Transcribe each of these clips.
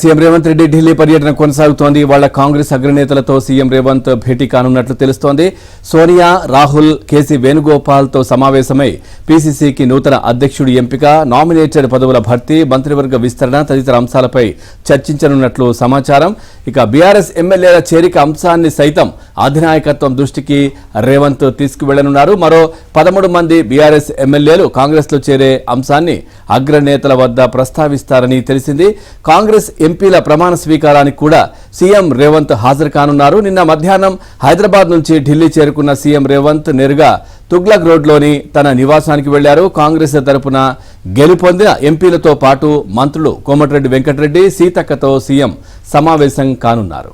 CM Revanth Reddy Delhi పర్యటన కొనసాగుతోంది. వాళ్ళ కాంగ్రెస్ అగ్రనేతలతో సీఎం రేవంత్ భేటీ కానున్నట్లు తెలుస్తోంది. సోనియా, రాహుల్, కేసీ వేణుగోపాల్తో సమావేశమై పీసీసీకి నూతన అధ్యక్షుడి ఎంపిక, నామినేటెడ్ పదవుల భర్తీ, మంత్రివర్గ విస్తరణ తదితర అంశాలపై చర్చించనున్నట్లు సమాచారం. ఇక బీఆర్ఎస్ ఎమ్మెల్యేల చేరిక అంశాన్ని సైతం అధినాయకత్వం దృష్టికి రేవంత్ తీసుకువెళ్లనున్నారు. మరో 13 మంది బీఆర్ఎస్ ఎమ్మెల్యేలు కాంగ్రెస్లో చేరే అంశాన్ని అగ్రనేతల వద్ద ప్రస్తావిస్తారని తెలిసింది. కాంగ్రెస్ ఎంపీల ప్రమాణ స్వీకారానికి కూడా సీఎం రేవంత్ హాజరు కానున్నారు. నిన్న మధ్యాహ్నం హైదరాబాద్ నుంచి ఢిల్లీ చేరుకున్న సీఎం రేవంత్ నేరుగా తుగ్లక్ రోడ్లోని తన నివాసానికి వెళ్లారు. కాంగ్రెస్ తరపున గెలుపొందిన ఎంపీలతో పాటు మంత్రులు కోమటిరెడ్డి వెంకటరెడ్డి, సీతక్కతో సీఎం సమావేశం కానున్నారు.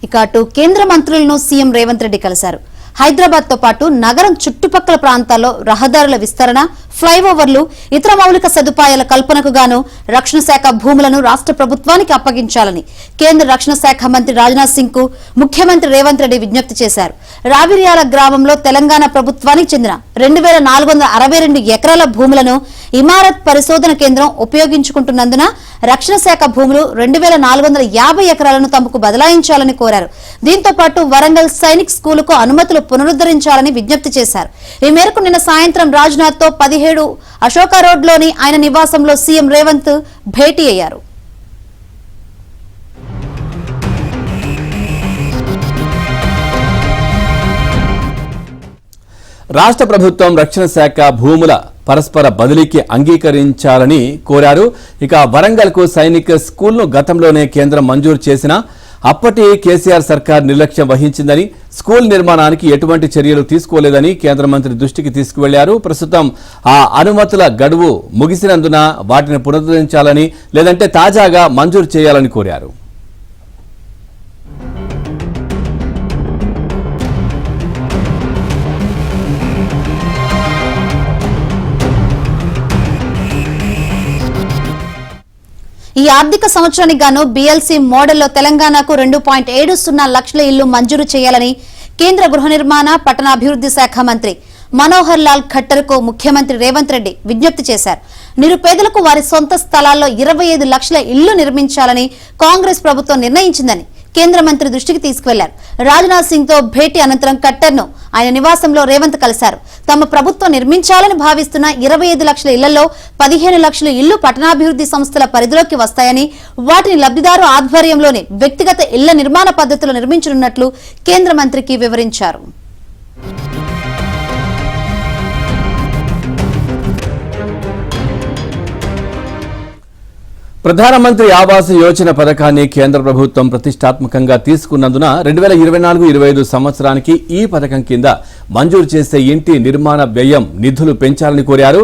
ఇక అటు కేంద్ర మంత్రులను సీఎం రేవంత్ రెడ్డి కలిశారు. హైదరాబాద్ తో పాటు నగరం చుట్టుపక్కల ప్రాంతాల్లో రహదారుల విస్తరణ, ఫ్లైఓవర్లు, ఇతర మౌలిక సదుపాయాల కల్పనకు గాను రక్షణ శాఖ భూములను రాష్ట్ర ప్రభుత్వానికి అప్పగించాలని కేంద్ర రక్షణ శాఖ మంత్రి రాజ్నాథ్ సింగ్ కు ముఖ్యమంత్రి రేవంత్ రెడ్డి విజ్ఞప్తి చేశారు. రావిర్యాల గ్రామంలో తెలంగాణ ప్రభుత్వానికి చెందిన 2462 ఎకరాల భూములను ఇమారత్ పరిశోధన కేంద్రం ఉపయోగించుకుంటున్నందున రక్షణ శాఖ భూములు 2450 ఎకరాలను తమకు బదలాయించాలని కోరారు. దీంతో పాటు వరంగల్ సైనిక్ స్కూలుకు అనుమతులు పునరుద్ధరించాలని విజ్ఞప్తి చేశారు. ఈ మేరకు నిన్న సాయంత్రం రాజ్నాథ్ తో 17 అశోక రోడ్లోని ఆయన నివాసంలో సీఎం రేవంత్ భేటీ అయ్యారు. రాష్ట్ర ప్రభుత్వం రక్షణ శాఖ భూముల పరస్పర బదిలీకి అంగీకరించాలని కోరారు. ఇక వరంగల్ కు సైనిక స్కూల్ను గతంలోనే కేంద్రం మంజూరు చేసినా అప్పటి కేసీఆర్ సర్కార్ నిర్లక్ష్యం వహించిందని, స్కూల్ నిర్మాణానికి ఎటువంటి చర్యలు తీసుకోలేదని కేంద్ర మంత్రి దృష్టికి తీసుకువెళ్లారు. ప్రస్తుతం ఆ అనుమతుల గడువు ముగిసినందున వాటిని పునరుద్ధరించాలని, లేదంటే తాజాగా మంజూరు చేయాలని కోరారు. ఈ ఆర్థిక సంవత్సరానికి గాను బీఎల్సీ మోడల్లో తెలంగాణకు 2.70 లక్షల ఇళ్లు మంజూరు చేయాలని కేంద్ర గృహ నిర్మాణ, పట్టణాభివృద్ధి శాఖ మంత్రి మనోహర్ లాల్ ఖట్టర్ కు ముఖ్యమంత్రి రేవంత్ రెడ్డి విజ్ఞప్తి చేశారు. నిరుపేదలకు వారి సొంత స్థలాల్లో 25 లక్షల ఇళ్లు నిర్మించాలని కాంగ్రెస్ ప్రభుత్వం నిర్ణయించిందని కేంద్ర మంత్రి దృష్టికి తీసుకువెళ్లారు. రాజ్నాథ్ సింగ్ తో భేటీ అనంతరం ఖట్టర్ ను ఆయన నివాసంలో రేవంత్ కలిశారు. తమ ప్రభుత్వం నిర్మించాలని భావిస్తున్న 25 లక్షల ఇళ్లలో 15 లక్షల ఇళ్లు పట్టణాభివృద్ధి సంస్థల పరిధిలోకి వస్తాయని, వాటిని లబ్ధిదారు ఆధ్వర్యంలోనే వ్యక్తిగత ఇళ్ల నిర్మాణ పద్ధతిలో నిర్మించనున్నట్లు కేంద్ర మంత్రికి వివరించారు. ప్రధానమంత్రి ఆవాస్ యోజన పథకాన్ని కేంద్ర ప్రభుత్వం ప్రతిష్టాత్మకంగా తీసుకున్నందున 2024-25 సంవత్సరానికి ఈ పథకం కింద మంజూరు చేసే ఇంటి నిర్మాణ వ్యయం నిధులు పెంచాలని కోరారు.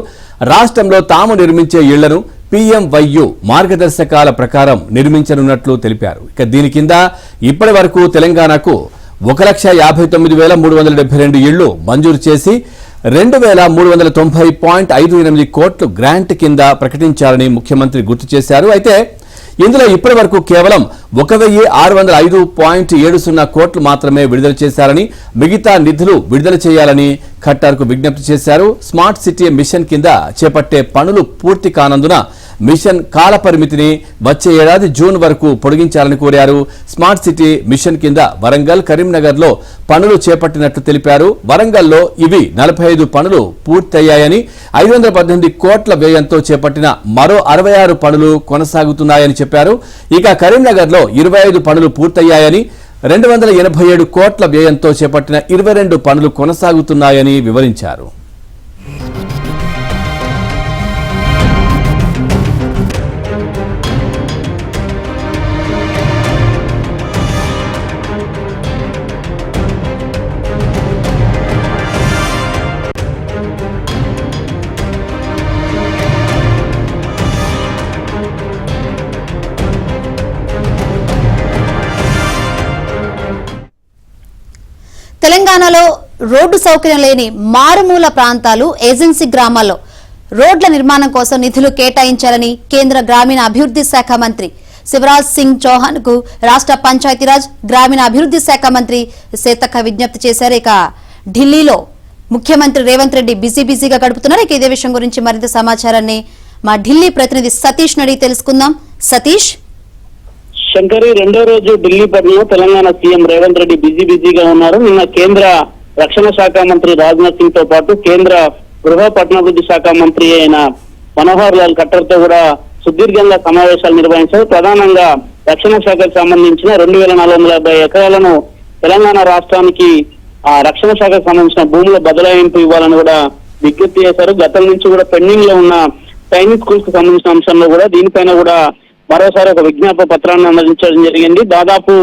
రాష్ట్రంలో తాము నిర్మించే ఇళ్లను PMYU మార్గదర్శకాల ప్రకారం నిర్మించనున్నట్లు తెలిపారు. ఇక దీని కింద ఇప్పటి వరకు తెలంగాణకు 1,59,372 ఇళ్లు మంజూరు చేసి 2,390.58 కోట్లు గ్రాంట్ కింద ప్రకటించారని ముఖ్యమంత్రి గుర్తు చేశారు. అయితే ఇందులో ఇప్పటి వరకు కేవలం 1,605.70 కోట్లు మాత్రమే విడుదల చేశారని, మిగతా నిధులు విడుదల చేయాలని ఖట్టార్కు విజ్ఞప్తి చేశారు. స్మార్ట్ సిటీ మిషన్ కింద చేపట్టే పనులు పూర్తి కానందున మిషన్ కాల పరిమితిని వచ్చే ఏడాది జూన్ వరకు పొడిగించాలని కోరారు. స్మార్ట్ సిటీ మిషన్ కింద వరంగల్, కరీంనగర్లో పనులు చేపట్టినట్లు తెలిపారు. వరంగల్లో ఇవి 45 పనులు పూర్తయ్యాయని, 518 కోట్ల వ్యయంతో చేపట్టిన మరో 66 పనులు కొనసాగుతున్నాయని చెప్పారు. ఇక కరీంనగర్లో 25 పనులు పూర్తయ్యాయని, 287 కోట్ల వ్యయంతో చేపట్టిన 22 పనులు కొనసాగుతున్నాయని వివరించారు. తెలంగాణలో రోడ్డు సౌకర్యం లేని మారుమూల ప్రాంతాలు, ఏజెన్సీ గ్రామాల్లో రోడ్ల నిర్మాణం కోసం నిధులు కేటాయించాలని కేంద్ర గ్రామీణ అభివృద్ధి శాఖ మంత్రి శివరాజ్ సింగ్ చౌహాన్ కు రాష్ట్ర పంచాయతీరాజ్ గ్రామీణ అభివృద్ధి శాఖ మంత్రి సీతక్క విజ్ఞప్తి చేశారు. ఇక ఢిల్లీలో ముఖ్యమంత్రి రేవంత్ రెడ్డి బిజీగా గడుపుతున్నారు. ఇక ఇదే విషయం గురించి మరింత సమాచారాన్ని మా ఢిల్లీ ప్రతినిధి సతీష్ నడి తెలుసుకుందాం. సతీష్. శంకరి, రెండో రోజు ఢిల్లీ పర్యటనలో తెలంగాణ సీఎం రేవంత్ రెడ్డి బిజీగా ఉన్నారు. నిన్న కేంద్ర రక్షణ శాఖ మంత్రి రాజ్నాథ్ సింగ్ తో పాటు కేంద్ర గృహ పట్టణాభివృద్ధి శాఖ మంత్రి అయిన మనోహర్ లాల్ ఖట్టర్ తో కూడా సుదీర్ఘంగా సమావేశాలు నిర్వహించారు. ప్రధానంగా రక్షణ శాఖకు సంబంధించిన 2450 ఎకరాలను తెలంగాణ రాష్ట్రానికి ఆ రక్షణ శాఖకు సంబంధించిన భూముల బదలాయింపు ఇవ్వాలని కూడా విజ్ఞప్తి చేశారు. గతం నుంచి కూడా పెండింగ్ లో ఉన్న సైనిక్ స్కూల్స్ కు సంబంధించిన అంశంలో కూడా దీనిపైన కూడా మరోసారి ఒక విజ్ఞాపన పత్రాన్ని అందించడం జరిగింది. దాదాపు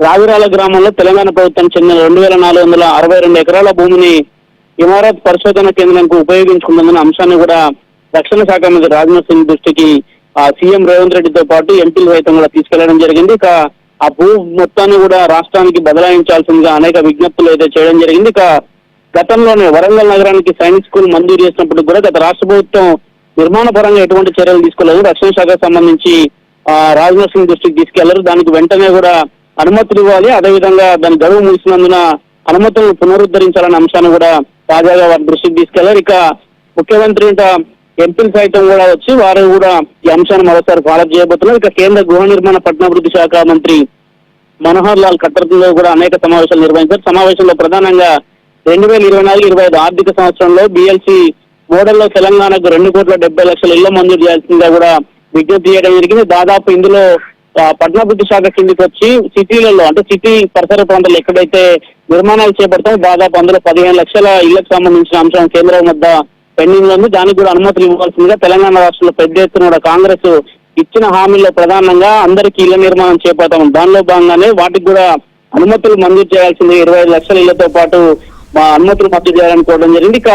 రావిరాల గ్రామంలో తెలంగాణ ప్రభుత్వం చెందిన 2462 ఎకరాల భూమిని ఇమారత్ పరిశోధన కేంద్రానికి ఉపయోగించుకుంటుందన్న అంశాన్ని కూడా రక్షణ శాఖ మంత్రి రాజ్నాథ్ సింగ్ దృష్టికి సీఎం రేవంత్ రెడ్డితో పాటు ఎంపీలు సైతం కూడా తీసుకెళ్లడం జరిగింది. ఇక ఆ భూ మొత్తాన్ని కూడా రాష్ట్రానికి బదలాయించాల్సిందిగా అనేక విజ్ఞప్తులు అయితే చేయడం జరిగింది. ఇక గతంలోనే వరంగల్ నగరానికి సైనిక్ స్కూల్ మంజూరు చేసినప్పుడు కూడా గత రాష్ట్ర ప్రభుత్వం నిర్మాణ పరంగా ఎటువంటి చర్యలు తీసుకోలేదు. రక్షణ శాఖకు సంబంధించి రాజ్నాథ్ సింగ్ దృష్టికి తీసుకెళ్లారు. దానికి వెంటనే కూడా అనుమతులు ఇవ్వాలి, అదేవిధంగా దాని గడువు ముగిసినందున అనుమతులను పునరుద్ధరించాలనే అంశాన్ని కూడా తాజాగా వారి దృష్టికి తీసుకెళ్లారు. ఇక ముఖ్యమంత్రి ఎంపీలు సైతం కూడా వచ్చి వారు కూడా ఈ అంశాన్ని మరోసారి ఫాలోఅప్ చేయబోతున్నారు. ఇక కేంద్ర గృహ నిర్మాణ పట్టణాభివృద్ధి శాఖ మంత్రి మనోహర్ లాల్ ఖట్టర్ తో కూడా అనేక సమావేశాలు నిర్వహించారు. సమావేశంలో ప్రధానంగా 2024-25 ఆర్థిక సంవత్సరంలో BLC మోడల్లో తెలంగాణకు 2,70,00,000 ఇళ్ల మంజూరు చేయాల్సిందిగా కూడా విజ్ఞప్తి చేయడం జరిగింది. దాదాపు ఇందులో పట్టణాభివృద్ధి శాఖ కిందికి వచ్చి సిటీలలో అంటే సిటీ పరిసర ప్రాంతాల్లో ఎక్కడైతే నిర్మాణాలు చేపడతామో దాదాపు అందులో 15 లక్షల ఇళ్లకు సంబంధించిన అంశం కేంద్రం వద్ద పెండింగ్ ఉంది. దానికి కూడా అనుమతులు ఇవ్వాల్సిందిగా తెలంగాణ రాష్ట్రంలో పెద్ద ఎత్తున కూడా కాంగ్రెస్ ఇచ్చిన హామీల్లో ప్రధానంగా అందరికీ ఇళ్ల నిర్మాణం చేపడతాం. దానిలో భాగంగానే వాటికి కూడా అనుమతులు మంజూరు చేయాల్సింది 25 లక్షల ఇళ్లతో పాటు అనుమతులు మంజూరు చేయాలని కోరడం జరిగింది. ఇక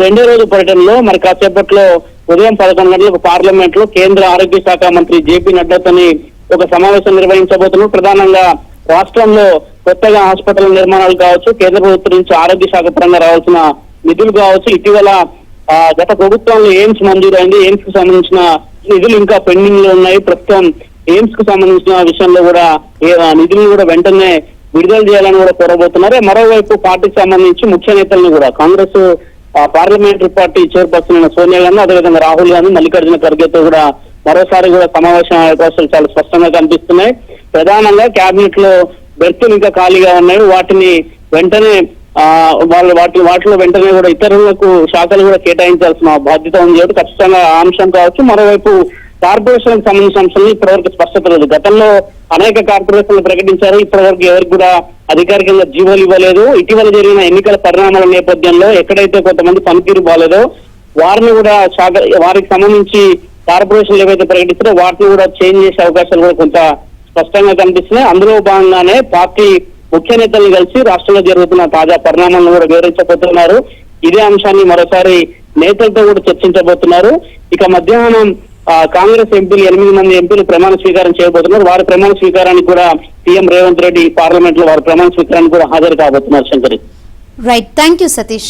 రెండో రోజు పర్యటనలో మరి కాసేపట్లో ఉదయం 11 గంటలకు పార్లమెంట్ లో కేంద్ర ఆరోగ్య శాఖ మంత్రి JP నడ్డాతోని ఒక సమావేశం నిర్వహించబోతున్నారు. ప్రధానంగా రాష్ట్రంలో కొత్తగా హాస్పిటల్ నిర్మాణాలు కావచ్చు, కేంద్ర ప్రభుత్వం నుంచి ఆరోగ్య శాఖ పరంగా రావాల్సిన నిధులు కావచ్చు, ఇటీవల గత ప్రభుత్వంలో ఎయిమ్స్ మంజూరైంది. ఎయిమ్స్ కు సంబంధించిన నిధులు ఇంకా పెండింగ్ లో ఉన్నాయి. ప్రస్తుతం ఎయిమ్స్ కు సంబంధించిన విషయంలో కూడా నిధులను కూడా వెంటనే విడుదల చేయాలని కూడా కోరబోతున్నారు. మరోవైపు పార్టీకి సంబంధించి ముఖ్య నేతలను కూడా కాంగ్రెస్ పార్లమెంటరీ పార్టీ చైర్పర్సన్ అయిన సోనియా గాంధీ, అదేవిధంగా రాహుల్ గాంధీ, మల్లికార్జున ఖర్గేతో కూడా మరోసారి కూడా సమావేశం అవకాశాలు చాలా స్పష్టంగా కనిపిస్తున్నాయి. ప్రధానంగా కేబినెట్ లో బెర్తులు ఇంకా ఖాళీగా ఉన్నాయి. వాటిని వెంటనే వాటిలో వెంటనే కూడా ఇతరులకు శాఖలు కూడా కేటాయించాల్సిన బాధ్యత ఉంది కాబట్టి ఖచ్చితంగా ఆ అంశం కావచ్చు. మరోవైపు కార్పొరేషన్ సంబంధించిన అంశాలు ఇప్పటివరకు స్పష్టత లేదు. గతంలో అనేక కార్పొరేషన్లు ప్రకటించారు, ఇప్పటివరకు ఎవరికి కూడా అధికారికంగా జీవోలు ఇవ్వలేదు. ఇటీవల జరిగిన ఎన్నికల పరిణామాల నేపథ్యంలో ఎక్కడైతే కొంతమంది పనితీరు బాలేదో వారిని కూడా వారికి సంబంధించి కార్పొరేషన్లు ఏవైతే ప్రకటిస్తారో వాటిని కూడా చేంజ్ చేసే అవకాశాలు కూడా కొంత స్పష్టంగా కనిపిస్తున్నాయి. అందులో భాగంగానే పార్టీ ముఖ్య నేతలను కలిసి రాష్ట్రంలో జరుగుతున్న తాజా పరిణామాలను కూడా వివరించబోతున్నారు. ఇదే అంశాన్ని మరోసారి నేతలతో కూడా చర్చించబోతున్నారు. ఇక మధ్యాహ్నం కాంగ్రెస్ ఎంపీలు 8 మంది ఎంపీలు ప్రమాణ స్వీకారం చేయబోతున్నారు. వారి ప్రమాణ స్వీకారానికి కూడా సీఎం రేవంత్ రెడ్డి పార్లమెంట్ లో వారి ప్రమాణ స్వీకారానికి కూడా హాజరు కాబోతున్నారు. Shankari. Right, thank you Satish.